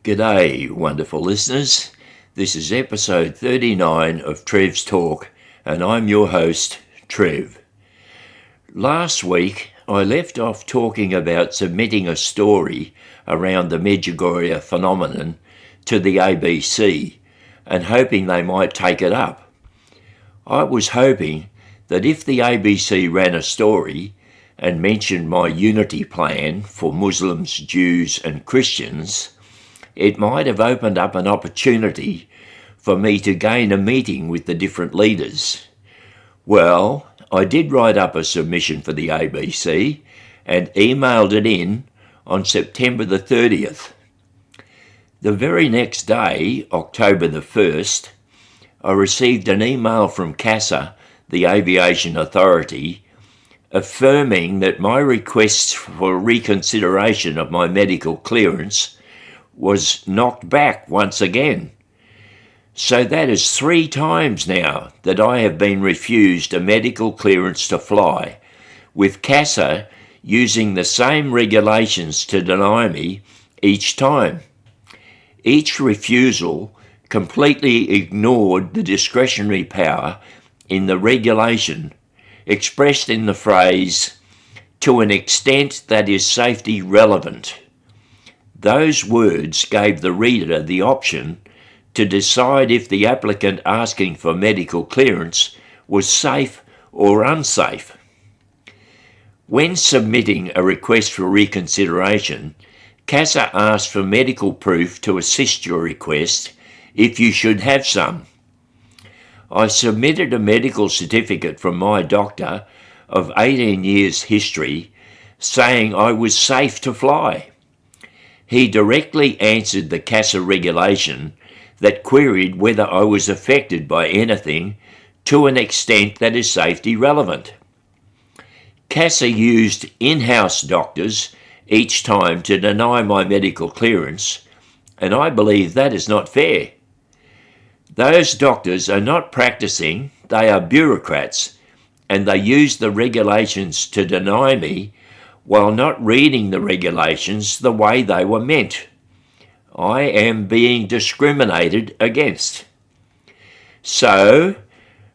G'day, wonderful listeners. This is episode 39 of Trev's Talk, and I'm your host, Trev. Last week, I left off talking about submitting a story around the Medjugorje phenomenon to the ABC and hoping they might take it up. I was hoping that if the ABC ran a story and mentioned my unity plan for Muslims, Jews and Christians, it might have opened up an opportunity for me to gain a meeting with the different leaders. Well, I did write up a submission for the ABC and emailed it in on September the 30th. The very next day, October the 1st, I received an email from CASA, the aviation authority, affirming that my request for reconsideration of my medical clearance was knocked back once again. So that is 3 times now that I have been refused a medical clearance to fly, with CASA using the same regulations to deny me each time. Each refusal completely ignored the discretionary power in the regulation, expressed in the phrase, "to an extent that is safety relevant." Those words gave the reader the option to decide if the applicant asking for medical clearance was safe or unsafe. When submitting a request for reconsideration, CASA asked for medical proof to assist your request if you should have some. I submitted a medical certificate from my doctor of 18 years history saying I was safe to fly. He directly answered the CASA regulation that queried whether I was affected by anything to an extent that is safety relevant. CASA used in-house doctors each time to deny my medical clearance, and I believe that is not fair. Those doctors are not practicing, they are bureaucrats, and they use the regulations to deny me while not reading the regulations the way they were meant. I am being discriminated against. So,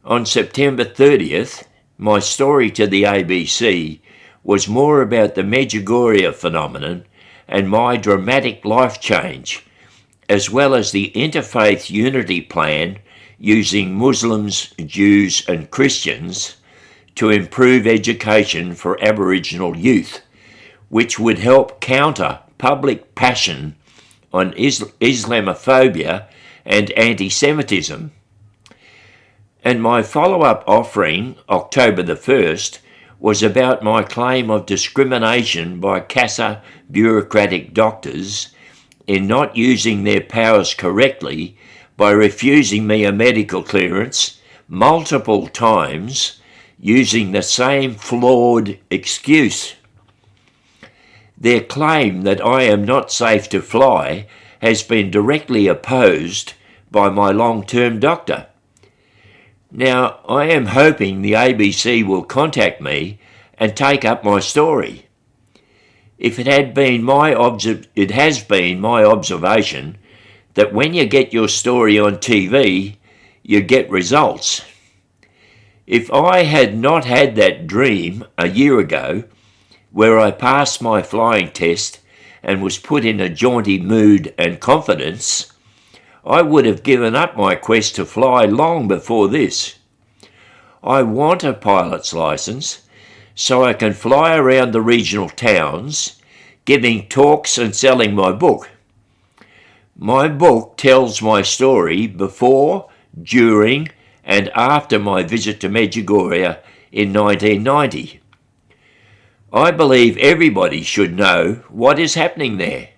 on September 30th, my story to the ABC was more about the Medjugorje phenomenon and my dramatic life change, as well as the interfaith unity plan using Muslims, Jews and Christians to improve education for Aboriginal youth, which would help counter public passion on Islamophobia and antisemitism. And my follow-up offering, October the 1st, was about my claim of discrimination by CASA bureaucratic doctors in not using their powers correctly by refusing me a medical clearance multiple times using the same flawed excuse. Their claim that I am not safe to fly has been directly opposed by my long-term doctor. Now, I am hoping the ABC will contact me and take up my story. It has been my observation that when you get your story on TV, you get results. If I had not had that dream a year ago, where I passed my flying test and was put in a jaunty mood and confidence, I would have given up my quest to fly long before this. I want a pilot's license so I can fly around the regional towns, giving talks and selling my book. My book tells my story before, during and after my visit to Medjugorje in 1990. I believe everybody should know what is happening there.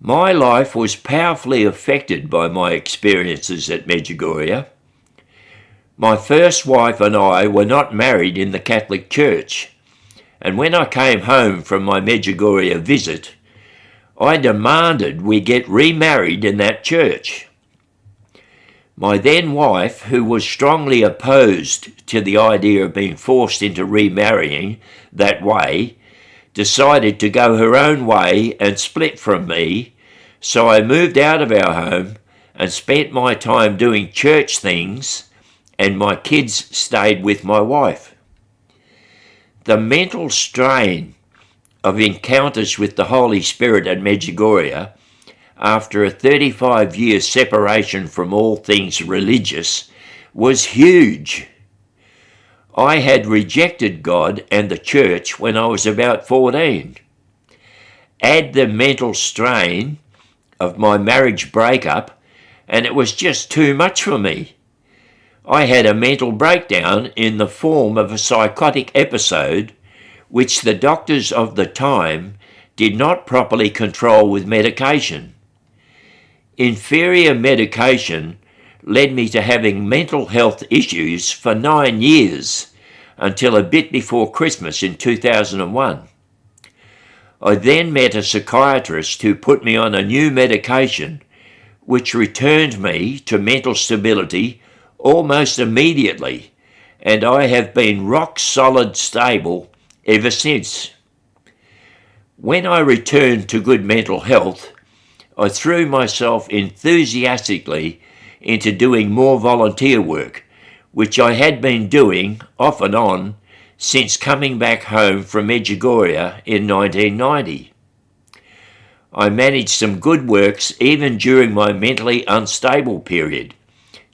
My life was powerfully affected by my experiences at Medjugorje. My first wife and I were not married in the Catholic Church, and when I came home from my Medjugorje visit, I demanded we get remarried in that church. My then wife, who was strongly opposed to the idea of being forced into remarrying that way, decided to go her own way and split from me So I moved out of our home and spent my time doing church things, and my kids stayed with my wife. The mental strain of encounters with the Holy Spirit at Medjugorje, after a 35-year separation from all things religious, was huge. I had rejected God and the church when I was about 14. Add the mental strain of my marriage breakup, and it was just too much for me. I had a mental breakdown in the form of a psychotic episode which the doctors of the time did not properly control with medication. Inferior medication led me to having mental health issues for 9 years, until a bit before Christmas in 2001. I then met a psychiatrist who put me on a new medication which returned me to mental stability almost immediately, and I have been rock solid stable ever since. When I returned to good mental health, I threw myself enthusiastically into doing more volunteer work, which I had been doing off and on since coming back home from Medjugorje in 1990. I managed some good works even during my mentally unstable period,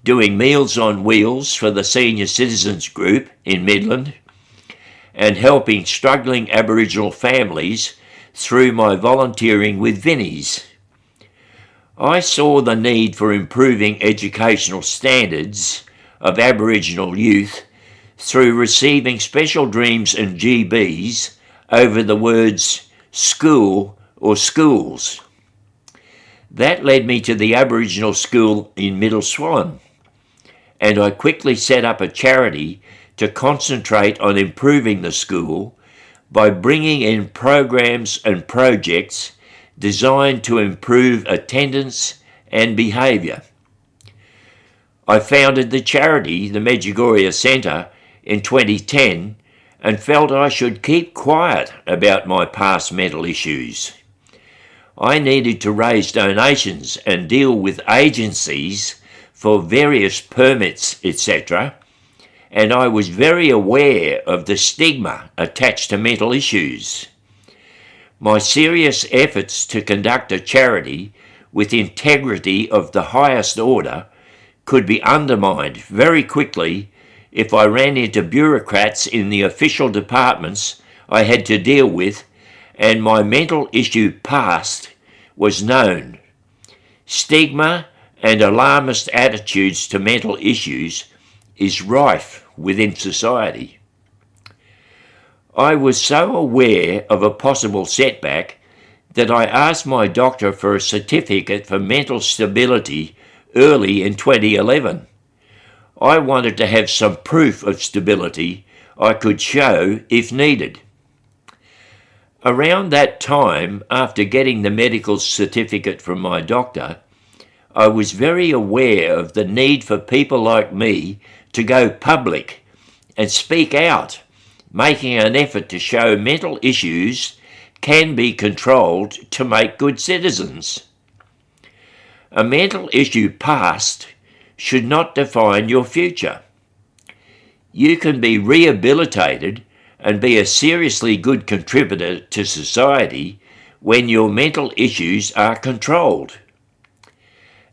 doing Meals on Wheels for the Senior Citizens Group in Midland, and helping struggling Aboriginal families through my volunteering with Vinnies. I saw the need for improving educational standards of Aboriginal youth through receiving special dreams and GBs over the words school or schools. That led me to the Aboriginal school in Middle Swan, and I quickly set up a charity to concentrate on improving the school by bringing in programs and projects designed to improve attendance and behaviour. I founded the charity, the Medjugorje Centre, in 2010 and felt I should keep quiet about my past mental issues. I needed to raise donations and deal with agencies for various permits, etcetera, and I was very aware of the stigma attached to mental issues. My serious efforts to conduct a charity with integrity of the highest order could be undermined very quickly if I ran into bureaucrats in the official departments I had to deal with, and my mental issue past was known. Stigma and alarmist attitudes to mental issues is rife within society. I was so aware of a possible setback that I asked my doctor for a certificate for mental stability early in 2011. I wanted to have some proof of stability I could show if needed. Around that time, after getting the medical certificate from my doctor, I was very aware of the need for people like me to go public and speak out, making an effort to show mental issues can be controlled to make good citizens. A mental issue past should not define your future. You can be rehabilitated and be a seriously good contributor to society when your mental issues are controlled.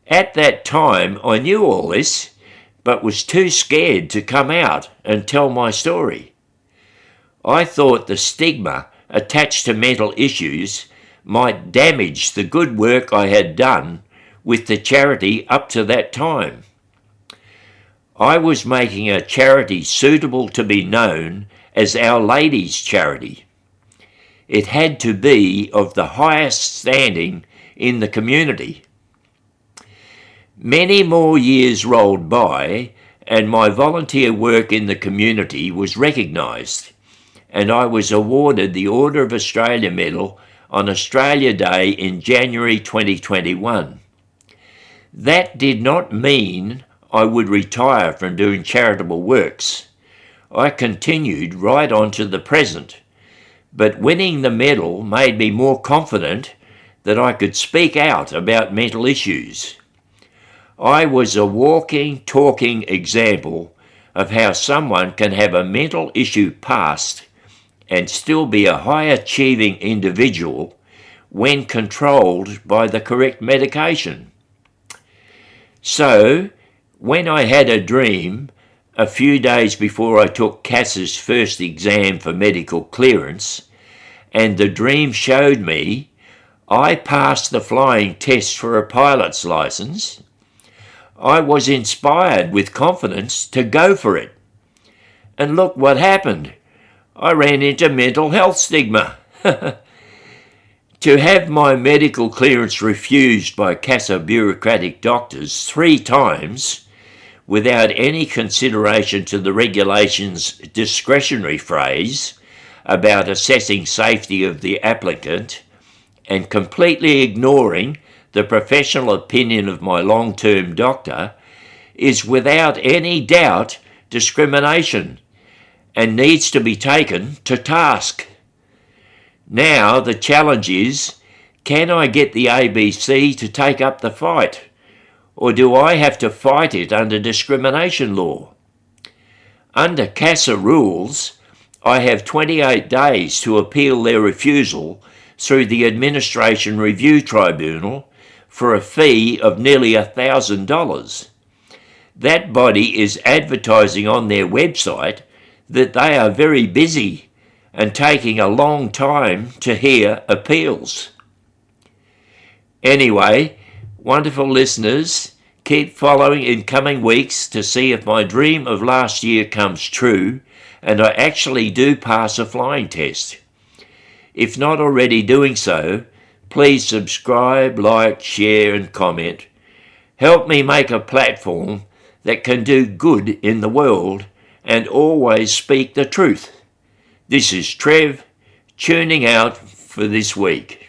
At that time, I knew all this, but was too scared to come out and tell my story. I thought the stigma attached to mental issues might damage the good work I had done with the charity up to that time. I was making a charity suitable to be known as Our Lady's Charity. It had to be of the highest standing in the community. Many more years rolled by, and my volunteer work in the community was recognised, and I was awarded the Order of Australia Medal on Australia Day in January 2021. That did not mean I would retire from doing charitable works. I continued right on to the present, but winning the medal made me more confident that I could speak out about mental issues. I was a walking, talking example of how someone can have a mental issue past and still be a high-achieving individual when controlled by the correct medication. So, when I had a dream a few days before I took CASA's first exam for medical clearance, and the dream showed me I passed the flying test for a pilot's license, I was inspired with confidence to go for it. And look what happened. I ran into mental health stigma. To have my medical clearance refused by CASA bureaucratic doctors 3 times without any consideration to the regulation's discretionary phrase about assessing safety of the applicant and completely ignoring the professional opinion of my long-term doctor is without any doubt discrimination and needs to be taken to task. Now the challenge is, can I get the ABC to take up the fight, or do I have to fight it under discrimination law? Under CASA rules, I have 28 days to appeal their refusal through the Administration Review Tribunal for a fee of nearly $1,000. That body is advertising on their website that they are very busy and taking a long time to hear appeals. Anyway, wonderful listeners, keep following in coming weeks to see if my dream of last year comes true and I actually do pass a flying test. If not already doing so, please subscribe, like, share and comment. Help me make a platform that can do good in the world and always speak the truth. This is Trev, tuning out for this week.